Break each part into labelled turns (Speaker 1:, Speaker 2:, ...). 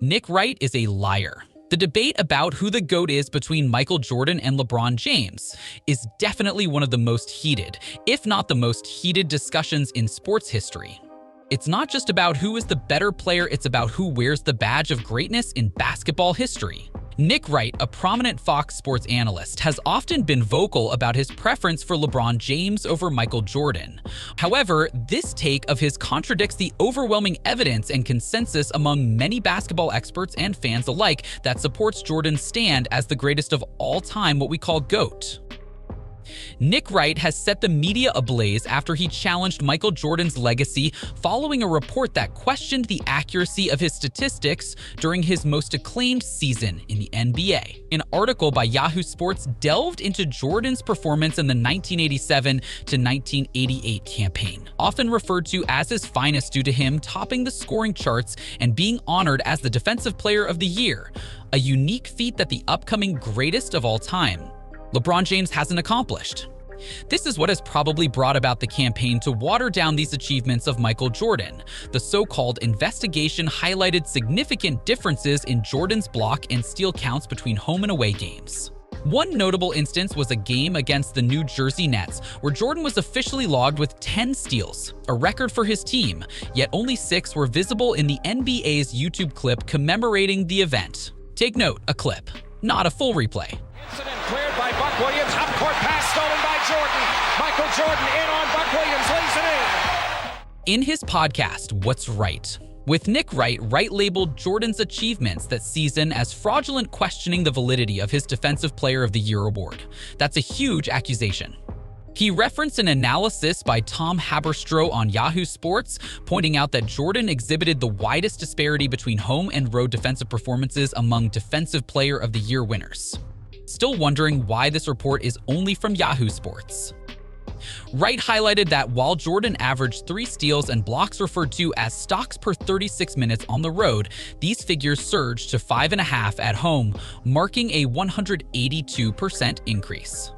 Speaker 1: Nick Wright is a liar. The debate about who the GOAT is between Michael Jordan and LeBron James is definitely one of the most heated, if not the most heated discussions in sports history. It's not just about who is the better player, it's about who wears the badge of greatness in basketball history. Nick Wright, a prominent Fox Sports analyst, has often been vocal about his preference for LeBron James over Michael Jordan. However, this take of his contradicts the overwhelming evidence and consensus among many basketball experts and fans alike that supports Jordan's stand as the greatest of all time, what we call GOAT. Nick Wright has set the media ablaze after he challenged Michael Jordan's legacy following a report that questioned the accuracy of his statistics during his most acclaimed season in the NBA. An article by Yahoo Sports delved into Jordan's performance in the 1987 to 1988 campaign, often referred to as his finest due to him topping the scoring charts and being honored as the Defensive Player of the Year, a unique feat that the upcoming greatest of all time, LeBron James, hasn't accomplished. This is what has probably brought about the campaign to water down these achievements of Michael Jordan. The so-called investigation highlighted significant differences in Jordan's block and steal counts between home and away games. One notable instance was a game against the New Jersey Nets, where Jordan was officially logged with 10 steals, a record for his team, yet only 6 were visible in the NBA's YouTube clip commemorating the event. Take note, a clip, not a full replay.
Speaker 2: Incident cleared by Buck Williams. Up court pass stolen by Jordan. Michael Jordan in on Buck Williams, lays it in.
Speaker 1: In his podcast, What's Right? With Nick Wright, Wright labeled Jordan's achievements that season as fraudulent, questioning the validity of his Defensive Player of the Year award. That's a huge accusation. He referenced an analysis by Tom Haberstroh on Yahoo Sports, pointing out that Jordan exhibited the widest disparity between home and road defensive performances among Defensive Player of the Year winners. Still wondering why this report is only from Yahoo Sports. Wright highlighted that while Jordan averaged 3 steals and blocks referred to as stocks per 36 minutes on the road, these figures surged to 5.5 at home, marking a 182% increase.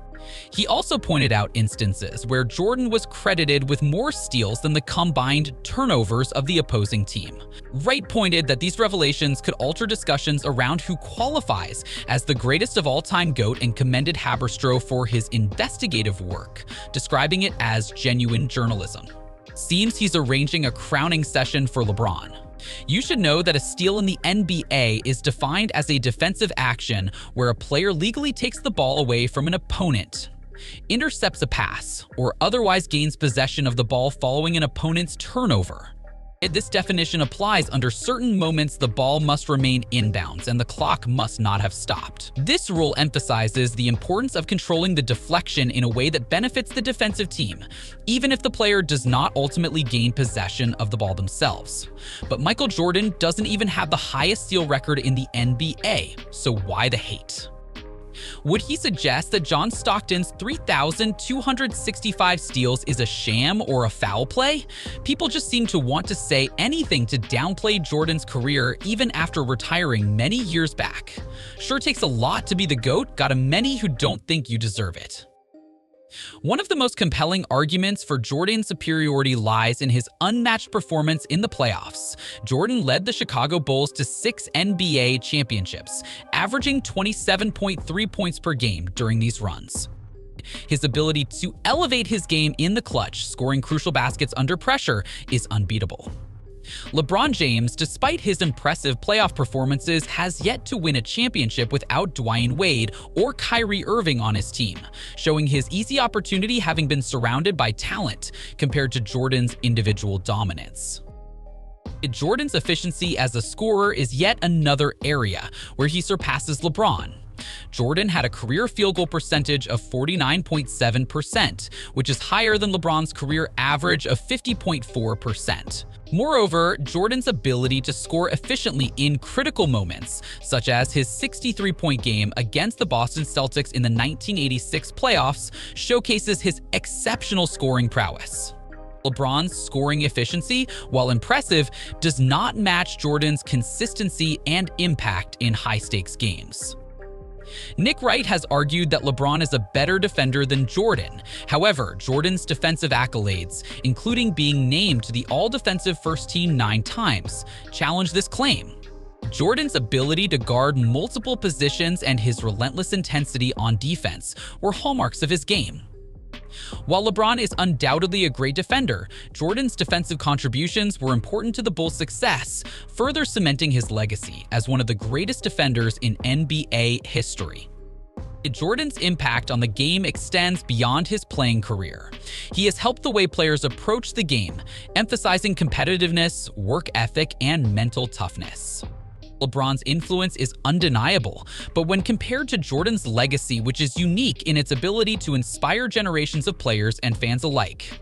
Speaker 1: He also pointed out instances where Jordan was credited with more steals than the combined turnovers of the opposing team. Wright pointed that these revelations could alter discussions around who qualifies as the greatest of all-time GOAT and commended Haberstroh for his investigative work, describing it as genuine journalism. Seems he's arranging a crowning session for LeBron. You should know that a steal in the NBA is defined as a defensive action where a player legally takes the ball away from an opponent, intercepts a pass, or otherwise gains possession of the ball following an opponent's turnover. This definition applies under certain moments. The ball must remain inbounds and the clock must not have stopped. This rule emphasizes the importance of controlling the deflection in a way that benefits the defensive team, even if the player does not ultimately gain possession of the ball themselves. But Michael Jordan doesn't even have the highest steal record in the NBA, so why the hate? Would he suggest that John Stockton's 3,265 steals is a sham or a foul play? People just seem to want to say anything to downplay Jordan's career even after retiring many years back. Sure takes a lot to be the GOAT, got many who don't think you deserve it. One of the most compelling arguments for Jordan's superiority lies in his unmatched performance in the playoffs. Jordan led the Chicago Bulls to 6 NBA championships, averaging 27.3 points per game during these runs. His ability to elevate his game in the clutch, scoring crucial baskets under pressure, is unbeatable. LeBron James, despite his impressive playoff performances, has yet to win a championship without Dwyane Wade or Kyrie Irving on his team, showing his easy opportunity having been surrounded by talent compared to Jordan's individual dominance. Jordan's efficiency as a scorer is yet another area where he surpasses LeBron. Jordan had a career field goal percentage of 49.7%, which is higher than LeBron's career average of 50.4%. Moreover, Jordan's ability to score efficiently in critical moments, such as his 63-point game against the Boston Celtics in the 1986 playoffs, showcases his exceptional scoring prowess. LeBron's scoring efficiency, while impressive, does not match Jordan's consistency and impact in high-stakes games. Nick Wright has argued that LeBron is a better defender than Jordan. However, Jordan's defensive accolades, including being named to the All-Defensive First Team 9 times, challenge this claim. Jordan's ability to guard multiple positions and his relentless intensity on defense were hallmarks of his game. While LeBron is undoubtedly a great defender, Jordan's defensive contributions were important to the Bulls' success, further cementing his legacy as one of the greatest defenders in NBA history. Jordan's impact on the game extends beyond his playing career. He has helped the way players approach the game, emphasizing competitiveness, work ethic, and mental toughness. LeBron's influence is undeniable, but when compared to Jordan's legacy, which is unique in its ability to inspire generations of players and fans alike,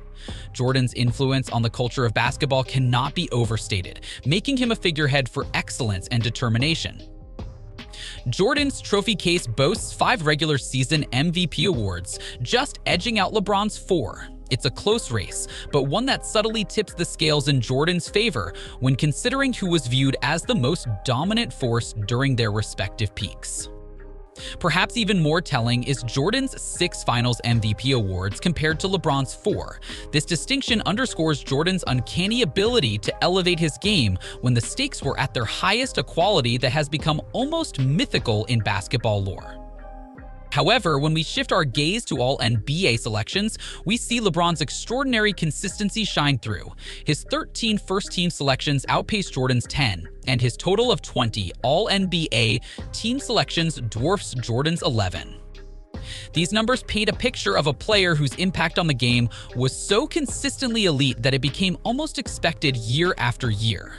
Speaker 1: Jordan's influence on the culture of basketball cannot be overstated, making him a figurehead for excellence and determination. Jordan's trophy case boasts 5 regular season MVP awards, just edging out LeBron's 4. It's a close race, but one that subtly tips the scales in Jordan's favor when considering who was viewed as the most dominant force during their respective peaks. Perhaps even more telling is Jordan's 6 Finals MVP awards compared to LeBron's 4. This distinction underscores Jordan's uncanny ability to elevate his game when the stakes were at their highest, a quality that has become almost mythical in basketball lore. However, when we shift our gaze to all NBA selections, we see LeBron's extraordinary consistency shine through. His 13 first-team selections outpace Jordan's 10, and his total of 20 All-NBA team selections dwarfs Jordan's 11. These numbers paint a picture of a player whose impact on the game was so consistently elite that it became almost expected year after year.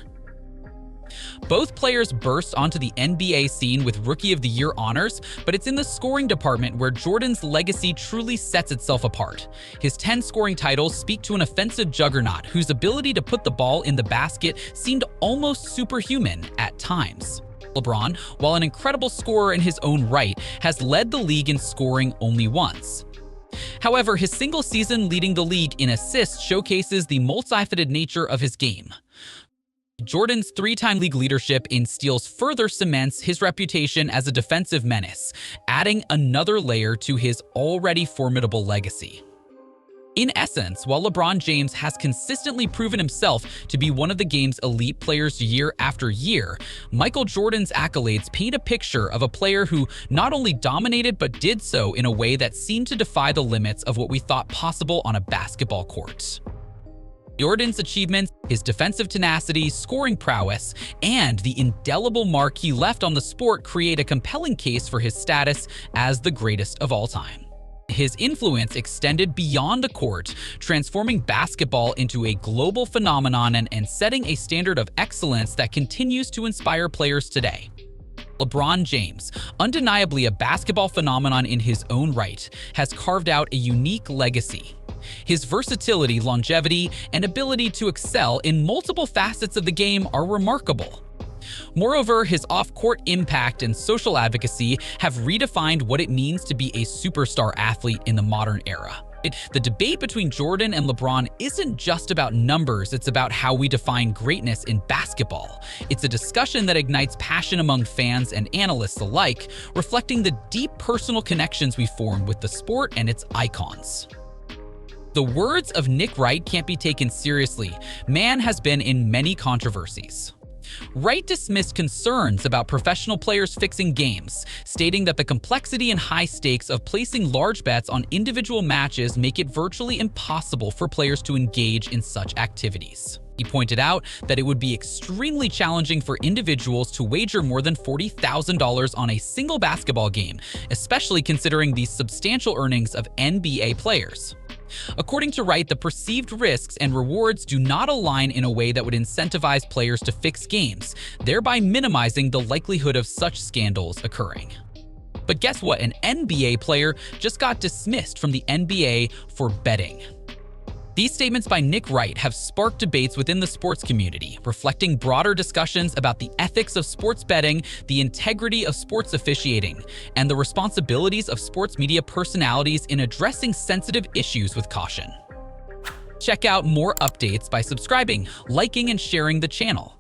Speaker 1: Both players burst onto the NBA scene with Rookie of the Year honors, but it's in the scoring department where Jordan's legacy truly sets itself apart. His 10 scoring titles speak to an offensive juggernaut whose ability to put the ball in the basket seemed almost superhuman at times. LeBron, while an incredible scorer in his own right, has led the league in scoring only once. However, his single season leading the league in assists showcases the multifaceted nature of his game. Jordan's 3-time league leadership in steals further cements his reputation as a defensive menace, adding another layer to his already formidable legacy. In essence, while LeBron James has consistently proven himself to be one of the game's elite players year after year, Michael Jordan's accolades paint a picture of a player who not only dominated but did so in a way that seemed to defy the limits of what we thought possible on a basketball court. Jordan's achievements, his defensive tenacity, scoring prowess, and the indelible mark he left on the sport create a compelling case for his status as the greatest of all time. His influence extended beyond the court, transforming basketball into a global phenomenon and setting a standard of excellence that continues to inspire players today. LeBron James, undeniably a basketball phenomenon in his own right, has carved out a unique legacy. His versatility, longevity, and ability to excel in multiple facets of the game are remarkable. Moreover, his off-court impact and social advocacy have redefined what it means to be a superstar athlete in the modern era. The debate between Jordan and LeBron isn't just about numbers, it's about how we define greatness in basketball. It's a discussion that ignites passion among fans and analysts alike, reflecting the deep personal connections we form with the sport and its icons. The words of Nick Wright can't be taken seriously. Man has been in many controversies. Wright dismissed concerns about professional players fixing games, stating that the complexity and high stakes of placing large bets on individual matches make it virtually impossible for players to engage in such activities. He pointed out that it would be extremely challenging for individuals to wager more than $40,000 on a single basketball game, especially considering the substantial earnings of NBA players. According to Wright, the perceived risks and rewards do not align in a way that would incentivize players to fix games, thereby minimizing the likelihood of such scandals occurring. But guess what? An NBA player just got dismissed from the NBA for betting. These statements by Nick Wright have sparked debates within the sports community, reflecting broader discussions about the ethics of sports betting, the integrity of sports officiating, and the responsibilities of sports media personalities in addressing sensitive issues with caution. Check out more updates by subscribing, liking, and sharing the channel.